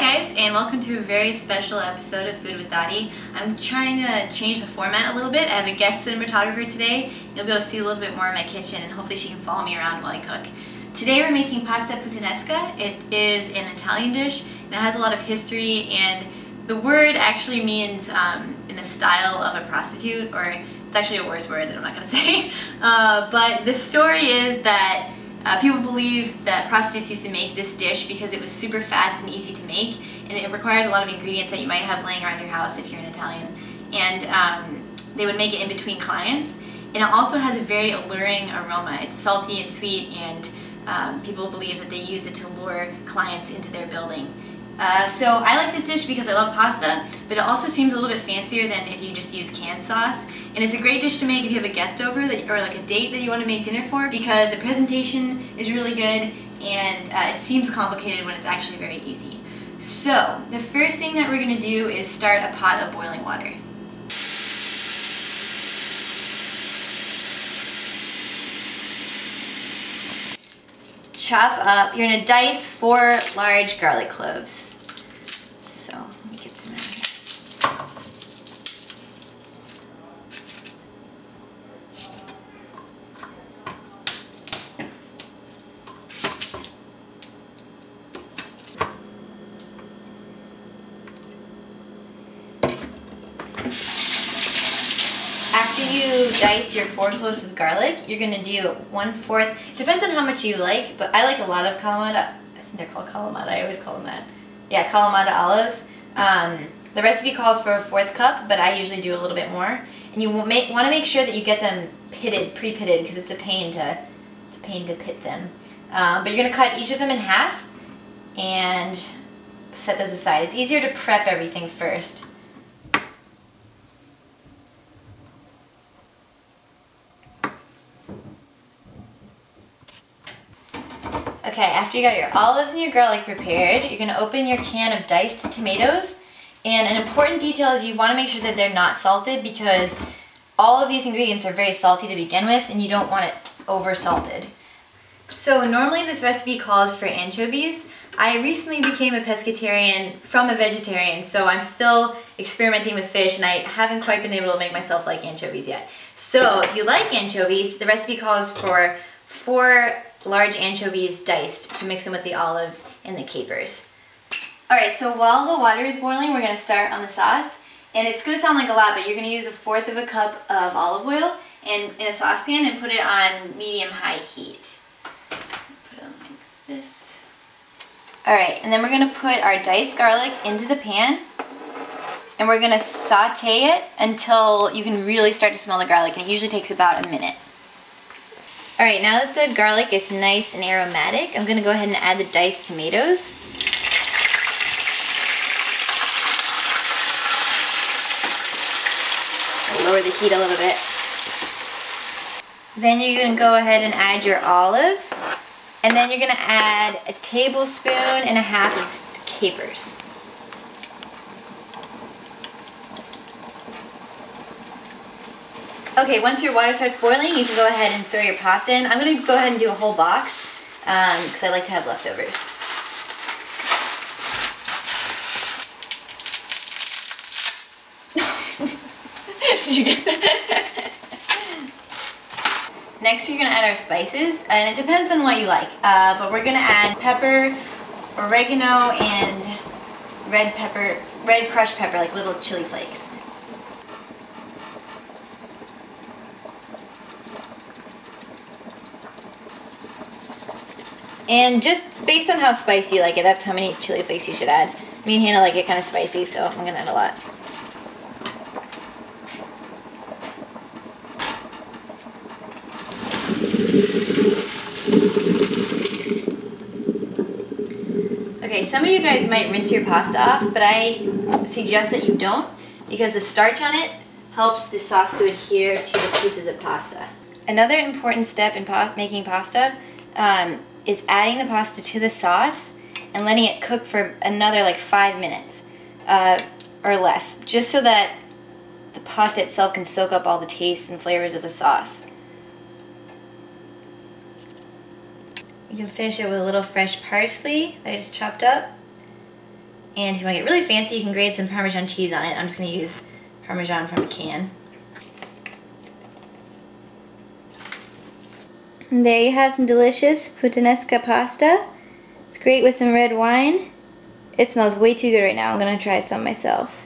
Hi guys, and welcome to a very special episode of Food with Dottie. I'm trying to change the format a little bit. I have a guest cinematographer today. You'll be able to see a little bit more of my kitchen and hopefully she can follow me around while I cook. Today we're making pasta puttanesca. It is an Italian dish and it has a lot of history, and the word actually means in the style of a prostitute, or it's actually a worse word that I'm not going to say. But the story is that people believe that prostitutes used to make this dish because it was super fast and easy to make, and it requires a lot of ingredients that you might have laying around your house if you're an Italian. And they would make it in between clients. And it also has a very alluring aroma. It's salty and sweet, and people believe that they use it to lure clients into their building. So I like this dish because I love pasta, but it also seems a little bit fancier than if you just use canned sauce. And it's a great dish to make if you have a guest over or like a date that you want to make dinner for, because the presentation is really good and it seems complicated when it's actually very easy. So the first thing that we're going to do is start a pot of boiling water. Chop up, you're going to dice 4 large garlic cloves. So, let me get them out here. After you dice your 4 cloves of garlic, you're going to do 1/4, depends on how much you like, but I like a lot of kalamata, I think they're called kalamata, I always call them that. Yeah, kalamata olives. The recipe calls for a 1/4 cup, but I usually do a little bit more. And you want to make sure that you get them pitted, pre-pitted, because it's a pain to pit them. But you're going to cut each of them in half and set those aside. It's easier to prep everything first. Okay, after you got your olives and your garlic prepared, you're going to open your can of diced tomatoes. And an important detail is you want to make sure that they're not salted, because all of these ingredients are very salty to begin with and you don't want it over salted. So normally this recipe calls for anchovies. I recently became a pescatarian from a vegetarian, so I'm still experimenting with fish and I haven't quite been able to make myself like anchovies yet. So if you like anchovies, the recipe calls for 4 large anchovies diced to mix in with the olives and the capers. Alright, so while the water is boiling, we're going to start on the sauce. And it's going to sound like a lot, but you're going to use 1/4 cup of olive oil in a saucepan and put it on medium-high heat. Put it on like this. Alright, and then we're going to put our diced garlic into the pan. And we're going to saute it until you can really start to smell the garlic, and it usually takes about a minute. Alright, now that the garlic is nice and aromatic, I'm going to go ahead and add the diced tomatoes. I'll lower the heat a little bit. Then you're going to go ahead and add your olives, and then you're going to add 1.5 tablespoons of capers. Okay, once your water starts boiling, you can go ahead and throw your pasta in. I'm going to go ahead and do a whole box because I like to have leftovers. Did you get that? Next, you're going to add our spices, and it depends on what you like. But we're going to add pepper, oregano, and red crushed pepper, like little chili flakes. And just based on how spicy you like it, that's how many chili flakes you should add. Me and Hannah like it kind of spicy, so I'm going to add a lot. Okay, some of you guys might rinse your pasta off, but I suggest that you don't, because the starch on it helps the sauce to adhere to the pieces of pasta. Another important step in making pasta is adding the pasta to the sauce and letting it cook for another like 5 minutes or less, just so that the pasta itself can soak up all the tastes and flavors of the sauce. You can finish it with a little fresh parsley that I just chopped up. And if you want to get really fancy, you can grate some Parmesan cheese on it. I'm just going to use Parmesan from a can. And there you have some delicious Puttanesca pasta. It's great with some red wine. It smells way too good right now. I'm going to try some myself.